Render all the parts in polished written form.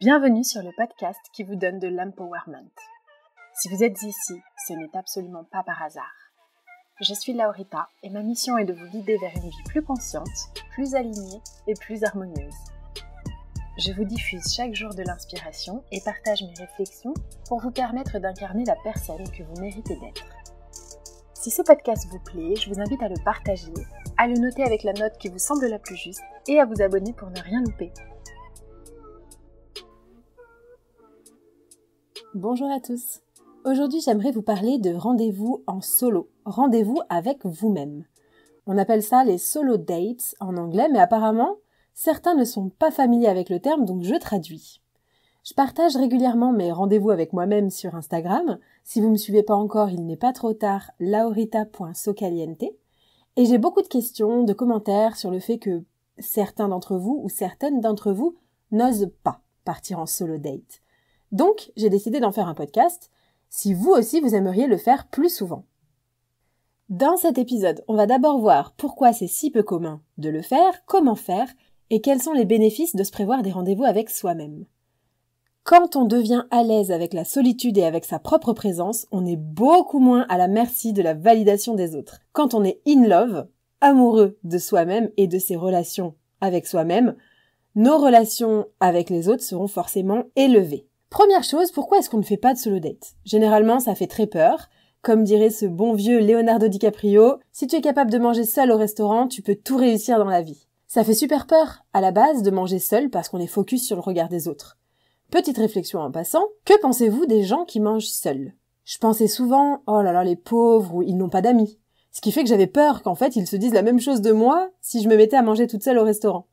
Bienvenue sur le podcast qui vous donne de l'empowerment. Si vous êtes ici, ce n'est absolument pas par hasard. Je suis Laurita et ma mission est de vous guider vers une vie plus consciente, plus alignée et plus harmonieuse. Je vous diffuse chaque jour de l'inspiration et partage mes réflexions pour vous permettre d'incarner la personne que vous méritez d'être. Si ce podcast vous plaît, je vous invite à le partager, à le noter avec la note qui vous semble la plus juste et à vous abonner pour ne rien louper. Bonjour à tous. Aujourd'hui, j'aimerais vous parler de rendez-vous en solo, rendez-vous avec vous-même. On appelle ça les solo dates en anglais, mais apparemment, certains ne sont pas familiers avec le terme, donc je traduis. Je partage régulièrement mes rendez-vous avec moi-même sur Instagram. Si vous ne me suivez pas encore, il n'est pas trop tard, laurita.socaliente. Et j'ai beaucoup de questions, de commentaires sur le fait que certains d'entre vous ou certaines d'entre vous n'osent pas partir en solo date. Donc, j'ai décidé d'en faire un podcast, si vous aussi vous aimeriez le faire plus souvent. Dans cet épisode, on va d'abord voir pourquoi c'est si peu commun de le faire, comment faire, et quels sont les bénéfices de se prévoir des rendez-vous avec soi-même. Quand on devient à l'aise avec la solitude et avec sa propre présence, on est beaucoup moins à la merci de la validation des autres. Quand on est in love, amoureux de soi-même et de ses relations avec soi-même, nos relations avec les autres seront forcément élevées. Première chose, pourquoi est-ce qu'on ne fait pas de solo date ? Généralement, ça fait très peur. Comme dirait ce bon vieux Leonardo DiCaprio, si tu es capable de manger seul au restaurant, tu peux tout réussir dans la vie. Ça fait super peur, à la base, de manger seul parce qu'on est focus sur le regard des autres. Petite réflexion en passant, que pensez-vous des gens qui mangent seuls ? Je pensais souvent, oh là là, les pauvres, ou ils n'ont pas d'amis. Ce qui fait que j'avais peur qu'en fait, ils se disent la même chose de moi si je me mettais à manger toute seule au restaurant.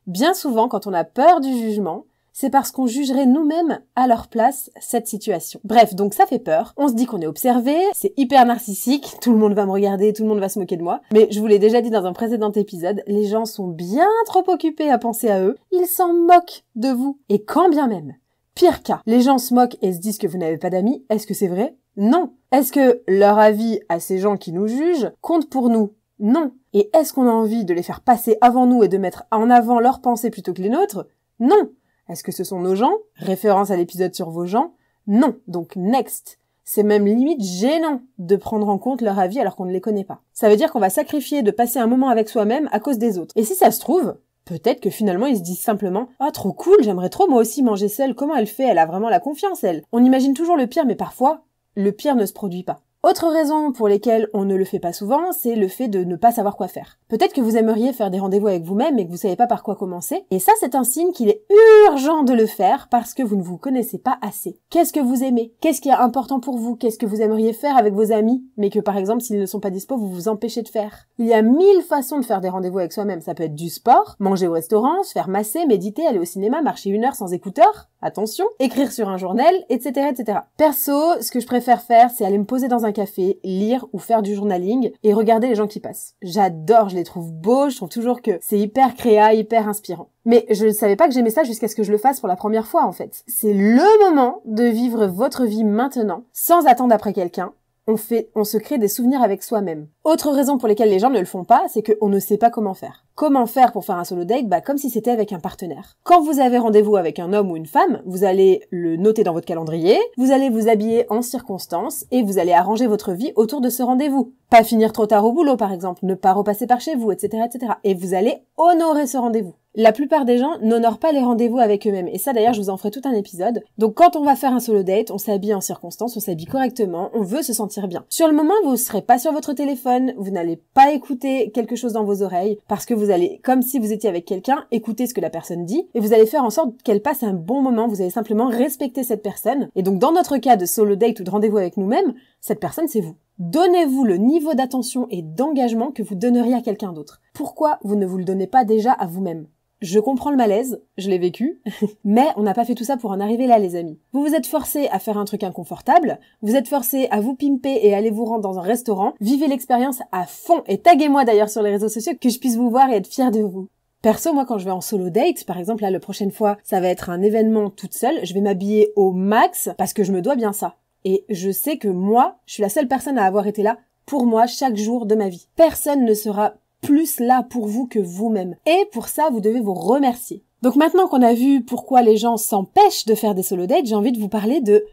Bien souvent, quand on a peur du jugement, c'est parce qu'on jugerait nous-mêmes à leur place cette situation. Bref, donc ça fait peur. On se dit qu'on est observé, c'est hyper narcissique, tout le monde va me regarder, tout le monde va se moquer de moi. Mais je vous l'ai déjà dit dans un précédent épisode, les gens sont bien trop occupés à penser à eux. Ils s'en moquent de vous. Et quand bien même. Pire cas, les gens se moquent et se disent que vous n'avez pas d'amis. Est-ce que c'est vrai ? Non. Est-ce que leur avis à ces gens qui nous jugent compte pour nous ? Non. Et est-ce qu'on a envie de les faire passer avant nous et de mettre en avant leurs pensées plutôt que les nôtres ? Non. Est-ce que ce sont nos gens ? Référence à l'épisode sur vos gens ? Non. Donc next. C'est même limite gênant de prendre en compte leur avis alors qu'on ne les connaît pas. Ça veut dire qu'on va sacrifier de passer un moment avec soi-même à cause des autres. Et si ça se trouve, peut-être que finalement ils se disent simplement « Ah, trop cool, j'aimerais trop moi aussi manger seule, comment elle fait ? Elle a vraiment la confiance, elle. » On imagine toujours le pire, mais parfois, le pire ne se produit pas. Autre raison pour lesquelles on ne le fait pas souvent, c'est le fait de ne pas savoir quoi faire. Peut-être que vous aimeriez faire des rendez-vous avec vous-même et que vous savez pas par quoi commencer. Et ça, c'est un signe qu'il est urgent de le faire parce que vous ne vous connaissez pas assez. Qu'est-ce que vous aimez ? Qu'est-ce qui est important pour vous ? Qu'est-ce que vous aimeriez faire avec vos amis, mais que par exemple, s'ils ne sont pas dispo, vous vous empêchez de faire ? Il y a 1000 façons de faire des rendez-vous avec soi-même. Ça peut être du sport, manger au restaurant, se faire masser, méditer, aller au cinéma, marcher 1 heure sans écouteurs. Attention, écrire sur un journal, etc., etc. Perso, ce que je préfère faire, c'est aller me poser dans un café, lire ou faire du journaling et regarder les gens qui passent. J'adore, je les trouve beaux, je trouve toujours que c'est hyper créa, hyper inspirant. Mais je ne savais pas que j'aimais ça jusqu'à ce que je le fasse pour la première fois en fait. C'est le moment de vivre votre vie maintenant, sans attendre après quelqu'un. On se crée des souvenirs avec soi-même. Autre raison pour lesquelles les gens ne le font pas, c'est qu'on ne sait pas comment faire. Comment faire pour faire un solo date ? Comme si c'était avec un partenaire. Quand vous avez rendez-vous avec un homme ou une femme, vous allez le noter dans votre calendrier, vous allez vous habiller en circonstance et vous allez arranger votre vie autour de ce rendez-vous. Pas finir trop tard au boulot par exemple, ne pas repasser par chez vous, etc., etc. Et vous allez honorer ce rendez-vous. La plupart des gens n'honorent pas les rendez-vous avec eux-mêmes. Et ça, d'ailleurs, je vous en ferai tout un épisode. Donc, quand on va faire un solo date, on s'habille en circonstance, on s'habille correctement, on veut se sentir bien. Sur le moment, vous ne serez pas sur votre téléphone, vous n'allez pas écouter quelque chose dans vos oreilles, parce que vous allez, comme si vous étiez avec quelqu'un, écouter ce que la personne dit, et vous allez faire en sorte qu'elle passe un bon moment. Vous allez simplement respecter cette personne. Et donc, dans notre cas de solo date ou de rendez-vous avec nous-mêmes, cette personne, c'est vous. Donnez-vous le niveau d'attention et d'engagement que vous donneriez à quelqu'un d'autre. Pourquoi vous ne vous le donnez pas déjà à vous-même ? Je comprends le malaise, je l'ai vécu, mais on n'a pas fait tout ça pour en arriver là, les amis. Vous vous êtes forcés à faire un truc inconfortable, vous êtes forcés à vous pimper et aller vous rendre dans un restaurant, vivez l'expérience à fond et taguez-moi d'ailleurs sur les réseaux sociaux que je puisse vous voir et être fière de vous. Perso, moi, quand je vais en solo date, par exemple, là, la prochaine fois, ça va être un événement toute seule, je vais m'habiller au max parce que je me dois bien ça. Et je sais que moi, je suis la seule personne à avoir été là pour moi chaque jour de ma vie. Personne ne sera plus là pour vous que vous-même. Et pour ça, vous devez vous remercier. Donc maintenant qu'on a vu pourquoi les gens s'empêchent de faire des solo dates, j'ai envie de vous parler de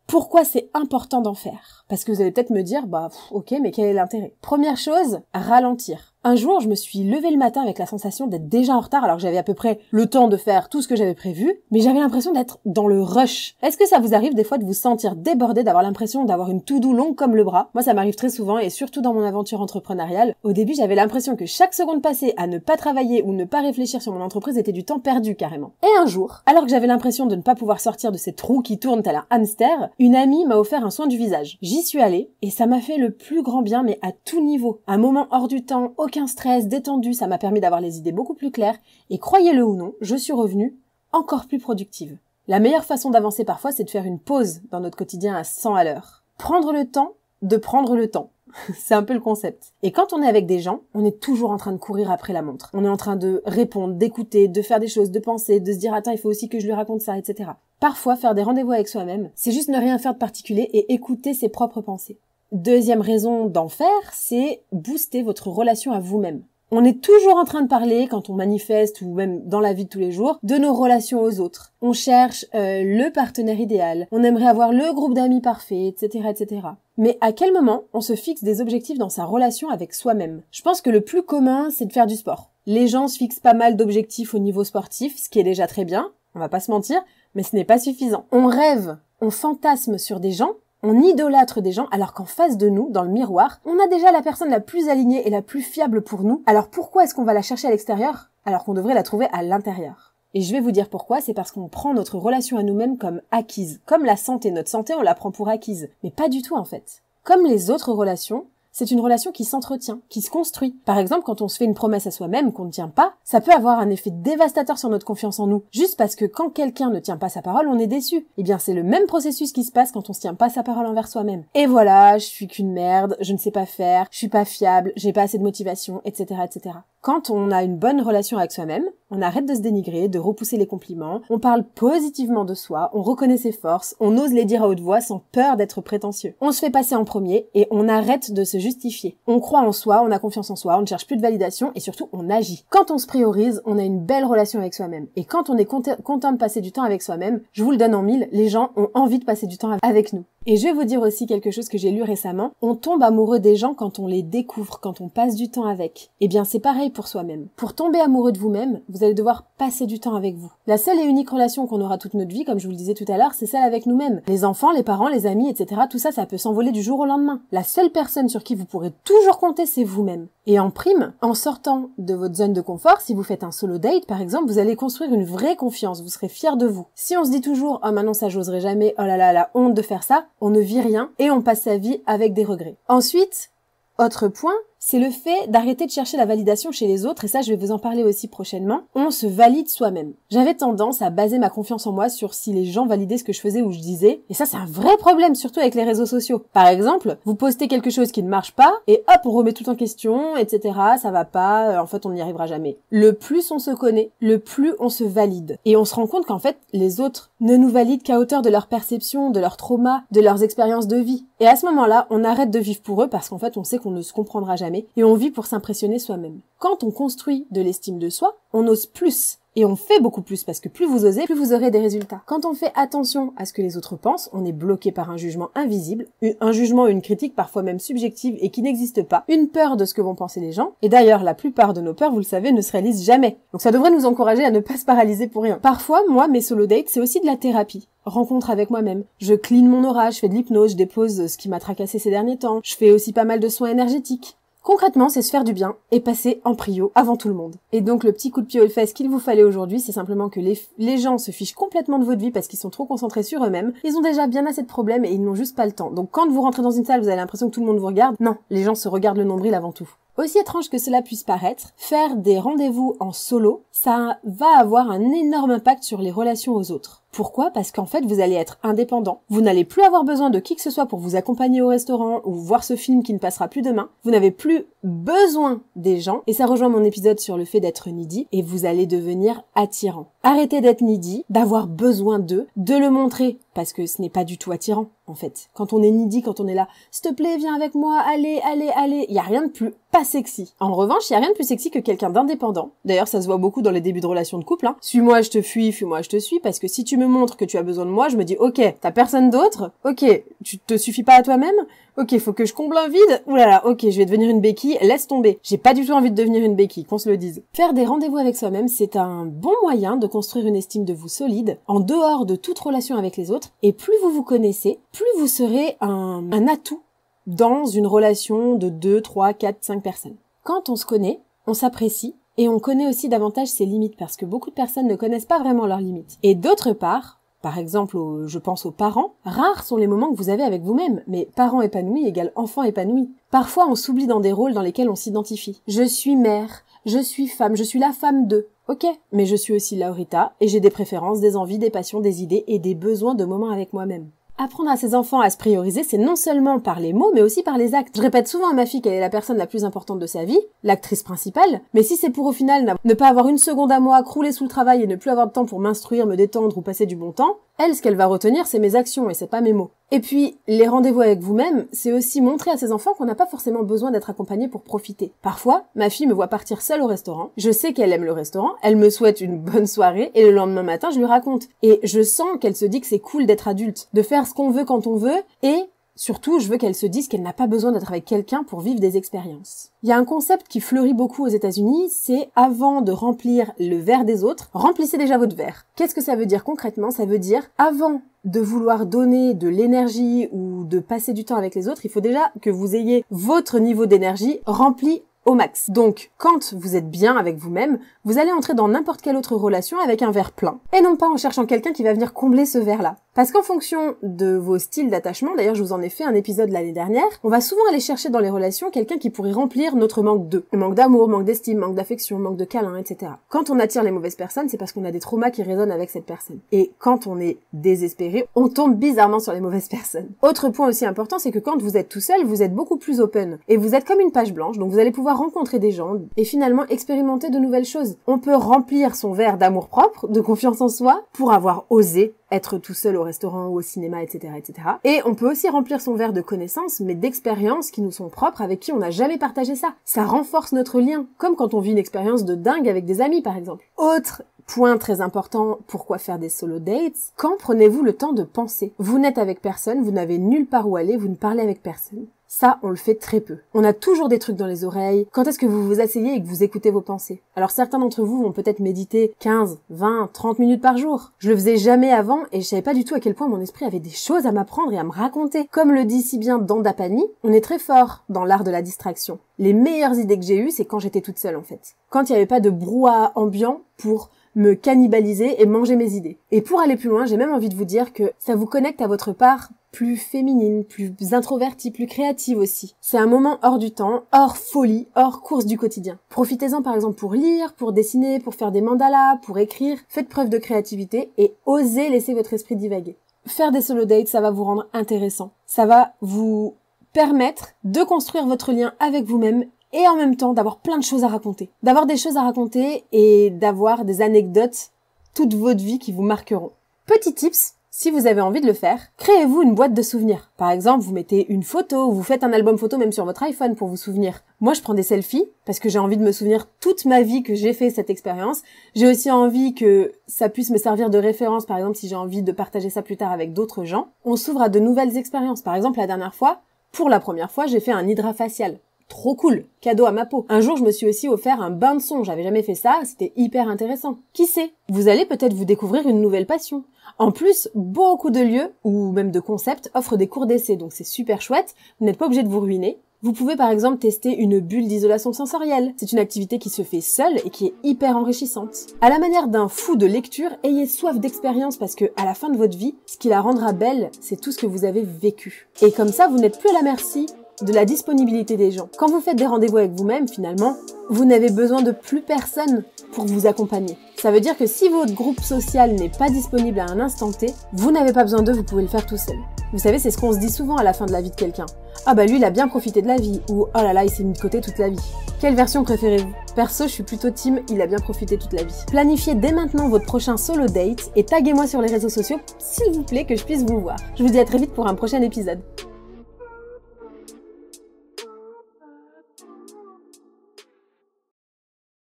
pourquoi c'est important d'en faire. Parce que vous allez peut-être me dire, ok, mais quel est l'intérêt? Première chose, ralentir. Un jour, je me suis levée le matin avec la sensation d'être déjà en retard alors que j'avais à peu près le temps de faire tout ce que j'avais prévu, mais j'avais l'impression d'être dans le rush. Est-ce que ça vous arrive des fois de vous sentir débordé, d'avoir l'impression d'avoir une to-do longue comme le bras? Moi, ça m'arrive très souvent et surtout dans mon aventure entrepreneuriale. Au début, j'avais l'impression que chaque seconde passée à ne pas travailler ou ne pas réfléchir sur mon entreprise était du temps perdu carrément. Et un jour, alors que j'avais l'impression de ne pas pouvoir sortir de cette roue qui tourne tel un hamster, une amie m'a offert un soin du visage. J'y suis allée et ça m'a fait le plus grand bien, mais à tout niveau. Un moment hors du temps, aucun stress, détendu, ça m'a permis d'avoir les idées beaucoup plus claires et croyez-le ou non, je suis revenue encore plus productive. La meilleure façon d'avancer parfois, c'est de faire une pause dans notre quotidien à 100 à l'heure. Prendre le temps de prendre le temps. C'est un peu le concept. Et quand on est avec des gens, on est toujours en train de courir après la montre. On est en train de répondre, d'écouter, de faire des choses, de penser, de se dire « Attends, il faut aussi que je lui raconte ça, etc. » Parfois, faire des rendez-vous avec soi-même, c'est juste ne rien faire de particulier et écouter ses propres pensées. Deuxième raison d'en faire, c'est booster votre relation à vous-même. On est toujours en train de parler, quand on manifeste ou même dans la vie de tous les jours, de nos relations aux autres. On cherche le partenaire idéal, on aimerait avoir le groupe d'amis parfait, etc., etc. Mais à quel moment on se fixe des objectifs dans sa relation avec soi-même? Je pense que le plus commun, c'est de faire du sport. Les gens se fixent pas mal d'objectifs au niveau sportif, ce qui est déjà très bien, on va pas se mentir, mais ce n'est pas suffisant. On rêve, on fantasme sur des gens, on idolâtre des gens alors qu'en face de nous, dans le miroir, on a déjà la personne la plus alignée et la plus fiable pour nous. Alors pourquoi est-ce qu'on va la chercher à l'extérieur alors qu'on devrait la trouver à l'intérieur? Et je vais vous dire pourquoi, c'est parce qu'on prend notre relation à nous-mêmes comme acquise. Comme la santé, notre santé on la prend pour acquise. Mais pas du tout en fait. Comme les autres relations, c'est une relation qui s'entretient, qui se construit. Par exemple, quand on se fait une promesse à soi-même qu'on ne tient pas, ça peut avoir un effet dévastateur sur notre confiance en nous. Juste parce que quand quelqu'un ne tient pas sa parole, on est déçu. Eh bien, c'est le même processus qui se passe quand on se tient pas sa parole envers soi-même. Et voilà, je suis qu'une merde, je ne sais pas faire, je suis pas fiable, j'ai pas assez de motivation, etc., etc. Quand on a une bonne relation avec soi-même, on arrête de se dénigrer, de repousser les compliments, on parle positivement de soi, on reconnaît ses forces, on ose les dire à haute voix sans peur d'être prétentieux. On se fait passer en premier et on arrête de se justifier. On croit en soi, on a confiance en soi, on ne cherche plus de validation et surtout on agit. Quand on se priorise, on a une belle relation avec soi-même. Et quand on est content de passer du temps avec soi-même, je vous le donne en mille, les gens ont envie de passer du temps avec nous. Et je vais vous dire aussi quelque chose que j'ai lu récemment, on tombe amoureux des gens quand on les découvre, quand on passe du temps avec. Eh bien c'est pareil pour soi-même. Pour tomber amoureux de vous-même, vous allez devoir passer du temps avec vous. La seule et unique relation qu'on aura toute notre vie, comme je vous le disais tout à l'heure, c'est celle avec nous-mêmes. Les enfants, les parents, les amis, etc. Tout ça, ça peut s'envoler du jour au lendemain. La seule personne sur qui vous pourrez toujours compter, c'est vous-même. Et en prime, en sortant de votre zone de confort, si vous faites un solo date par exemple, vous allez construire une vraie confiance, vous serez fiers de vous. Si on se dit toujours « Oh maintenant ça j'oserais jamais, oh là là, la honte de faire ça », on ne vit rien et on passe sa vie avec des regrets. Ensuite, autre point, c'est le fait d'arrêter de chercher la validation chez les autres, et ça je vais vous en parler aussi prochainement. On se valide soi-même. J'avais tendance à baser ma confiance en moi sur si les gens validaient ce que je faisais ou je disais, et ça c'est un vrai problème, surtout avec les réseaux sociaux. Par exemple, vous postez quelque chose qui ne marche pas, et hop, on remet tout en question, etc., ça va pas, en fait on n'y arrivera jamais. Le plus on se connaît, le plus on se valide. Et on se rend compte qu'en fait, les autres ne nous valident qu'à hauteur de leur perception, de leur trauma, de leurs expériences de vie. Et à ce moment-là, on arrête de vivre pour eux parce qu'en fait on sait qu'on ne se comprendra jamais, et on vit pour s'impressionner soi-même. Quand on construit de l'estime de soi, on ose plus. Et on fait beaucoup plus parce que plus vous osez, plus vous aurez des résultats. Quand on fait attention à ce que les autres pensent, on est bloqué par un jugement invisible, un jugement ou une critique parfois même subjective et qui n'existe pas, une peur de ce que vont penser les gens. Et d'ailleurs, la plupart de nos peurs, vous le savez, ne se réalisent jamais. Donc ça devrait nous encourager à ne pas se paralyser pour rien. Parfois, moi, mes solo dates, c'est aussi de la thérapie. Rencontre avec moi-même. Je clean mon aura, je fais de l'hypnose, je dépose ce qui m'a tracassé ces derniers temps. Je fais aussi pas mal de soins énergétiques. Concrètement, c'est se faire du bien et passer en prio avant tout le monde. Et donc le petit coup de pied aux fesses qu'il vous fallait aujourd'hui, c'est simplement que les gens se fichent complètement de votre vie parce qu'ils sont trop concentrés sur eux-mêmes. Ils ont déjà bien assez de problèmes et ils n'ont juste pas le temps. Donc quand vous rentrez dans une salle, vous avez l'impression que tout le monde vous regarde. Non, les gens se regardent le nombril avant tout. Aussi étrange que cela puisse paraître, faire des rendez-vous en solo, ça va avoir un énorme impact sur les relations aux autres. Pourquoi? Parce qu'en fait, vous allez être indépendant. Vous n'allez plus avoir besoin de qui que ce soit pour vous accompagner au restaurant ou voir ce film qui ne passera plus demain. Vous n'avez plus besoin des gens. Et ça rejoint mon épisode sur le fait d'être needy. Et vous allez devenir attirant. Arrêtez d'être needy, d'avoir besoin d'eux, de le montrer. Parce que ce n'est pas du tout attirant, en fait. Quand on est needy, quand on est là, s'il te plaît, viens avec moi, allez, allez, allez. Il y a rien de plus pas sexy. En revanche, il y a rien de plus sexy que quelqu'un d'indépendant. D'ailleurs, ça se voit beaucoup dans les débuts de relations de couple, hein. Suis-moi, je te fuis, fuis-moi, je te suis. Parce que si tu me montres que tu as besoin de moi, je me dis, ok, t'as personne d'autre. Ok, tu te suffis pas à toi-même. Ok, faut que je comble un vide. Oulala, ok, je vais devenir une béquille. Laisse tomber. J'ai pas du tout envie de devenir une béquille, qu'on se le dise. Faire des rendez-vous avec soi-même, c'est un bon moyen de construire une estime de vous solide, en dehors de toute relation avec les autres. Et plus vous vous connaissez, plus vous serez un atout dans une relation de 2, 3, 4, 5 personnes. Quand on se connaît, on s'apprécie et on connaît aussi davantage ses limites parce que beaucoup de personnes ne connaissent pas vraiment leurs limites. Et d'autre part, par exemple, je pense aux parents, rares sont les moments que vous avez avec vous-même, mais parents épanouis égale enfants épanouis. Parfois, on s'oublie dans des rôles dans lesquels on s'identifie. Je suis mère, je suis femme, je suis la femme de. Ok, mais je suis aussi Laurita et j'ai des préférences, des envies, des passions, des idées et des besoins de moments avec moi-même. Apprendre à ses enfants à se prioriser, c'est non seulement par les mots, mais aussi par les actes. Je répète souvent à ma fille qu'elle est la personne la plus importante de sa vie, l'actrice principale, mais si c'est pour au final ne pas avoir une seconde à moi, crouler sous le travail et ne plus avoir de temps pour m'instruire, me détendre ou passer du bon temps, elle, ce qu'elle va retenir, c'est mes actions et c'est pas mes mots. Et puis, les rendez-vous avec vous-même, c'est aussi montrer à ses enfants qu'on n'a pas forcément besoin d'être accompagné pour profiter. Parfois, ma fille me voit partir seule au restaurant, je sais qu'elle aime le restaurant, elle me souhaite une bonne soirée, et le lendemain matin, je lui raconte. Et je sens qu'elle se dit que c'est cool d'être adulte, de faire ce qu'on veut quand on veut, et surtout, je veux qu'elle se dise qu'elle n'a pas besoin d'être avec quelqu'un pour vivre des expériences. Il y a un concept qui fleurit beaucoup aux États-Unis, c'est avant de remplir le verre des autres, remplissez déjà votre verre. Qu'est-ce que ça veut dire concrètement? Ça veut dire avant de vouloir donner de l'énergie ou de passer du temps avec les autres, il faut déjà que vous ayez votre niveau d'énergie rempli au max. Donc, quand vous êtes bien avec vous-même, vous allez entrer dans n'importe quelle autre relation avec un verre plein. Et non pas en cherchant quelqu'un qui va venir combler ce verre-là. Parce qu'en fonction de vos styles d'attachement, d'ailleurs je vous en ai fait un épisode l'année dernière, on va souvent aller chercher dans les relations quelqu'un qui pourrait remplir notre manque d'eux. Manque d'amour, manque d'estime, manque d'affection, manque de câlin, etc. Quand on attire les mauvaises personnes, c'est parce qu'on a des traumas qui résonnent avec cette personne. Et quand on est désespéré, on tombe bizarrement sur les mauvaises personnes. Autre point aussi important, c'est que quand vous êtes tout seul, vous êtes beaucoup plus open. Et vous êtes comme une page blanche, donc vous allez pouvoir rencontrer des gens et finalement expérimenter de nouvelles choses. On peut remplir son verre d'amour-propre, de confiance en soi, pour avoir osé être tout seul au restaurant ou au cinéma, etc., etc. Et on peut aussi remplir son verre de connaissances, mais d'expériences qui nous sont propres, avec qui on n'a jamais partagé ça. Ça renforce notre lien, comme quand on vit une expérience de dingue avec des amis, par exemple. Autre point très important, pourquoi faire des solo dates? Quand prenez-vous le temps de penser? Vous n'êtes avec personne, vous n'avez nulle part où aller, vous ne parlez avec personne. Ça, on le fait très peu. On a toujours des trucs dans les oreilles. Quand est-ce que vous vous asseyez et que vous écoutez vos pensées? Alors certains d'entre vous vont peut-être méditer 15, 20, 30 minutes par jour. Je le faisais jamais avant et je savais pas du tout à quel point mon esprit avait des choses à m'apprendre et à me raconter. Comme le dit si bien Dandapani, on est très fort dans l'art de la distraction. Les meilleures idées que j'ai eues, c'est quand j'étais toute seule en fait. Quand il n'y avait pas de brouhaha ambiant pour me cannibaliser et manger mes idées. Et pour aller plus loin, j'ai même envie de vous dire que ça vous connecte à votre part plus féminine, plus introvertie, plus créative aussi. C'est un moment hors du temps, hors folie, hors course du quotidien. Profitez-en par exemple pour lire, pour dessiner, pour faire des mandalas, pour écrire. Faites preuve de créativité et osez laisser votre esprit divaguer. Faire des solo dates, ça va vous rendre intéressant. Ça va vous permettre de construire votre lien avec vous-même et en même temps d'avoir plein de choses à raconter. D'avoir des choses à raconter et d'avoir des anecdotes toute votre vie qui vous marqueront. Petit tips, si vous avez envie de le faire, créez-vous une boîte de souvenirs. Par exemple, vous mettez une photo, ou vous faites un album photo même sur votre iPhone pour vous souvenir. Moi, je prends des selfies parce que j'ai envie de me souvenir toute ma vie que j'ai fait cette expérience. J'ai aussi envie que ça puisse me servir de référence, par exemple, si j'ai envie de partager ça plus tard avec d'autres gens. On s'ouvre à de nouvelles expériences. Par exemple, la dernière fois, pour la première fois, j'ai fait un hydrafacial. Trop cool, cadeau à ma peau. Un jour, je me suis aussi offert un bain de son, j'avais jamais fait ça, c'était hyper intéressant. Qui sait, vous allez peut-être vous découvrir une nouvelle passion. En plus, beaucoup de lieux, ou même de concepts, offrent des cours d'essai, donc c'est super chouette, vous n'êtes pas obligé de vous ruiner. Vous pouvez par exemple tester une bulle d'isolation sensorielle. C'est une activité qui se fait seule et qui est hyper enrichissante. À la manière d'un fou de lecture, ayez soif d'expérience parce que à la fin de votre vie, ce qui la rendra belle, c'est tout ce que vous avez vécu. Et comme ça, vous n'êtes plus à la merci de la disponibilité des gens. Quand vous faites des rendez-vous avec vous-même, finalement, vous n'avez besoin de plus personne pour vous accompagner. Ça veut dire que si votre groupe social n'est pas disponible à un instant T, vous n'avez pas besoin d'eux, vous pouvez le faire tout seul. Vous savez, c'est ce qu'on se dit souvent à la fin de la vie de quelqu'un. Ah bah lui, il a bien profité de la vie, ou oh là là, il s'est mis de côté toute la vie. Quelle version préférez-vous? Perso, je suis plutôt team, il a bien profité toute la vie. Planifiez dès maintenant votre prochain solo date et taguez-moi sur les réseaux sociaux, s'il vous plaît, que je puisse vous voir. Je vous dis à très vite pour un prochain épisode.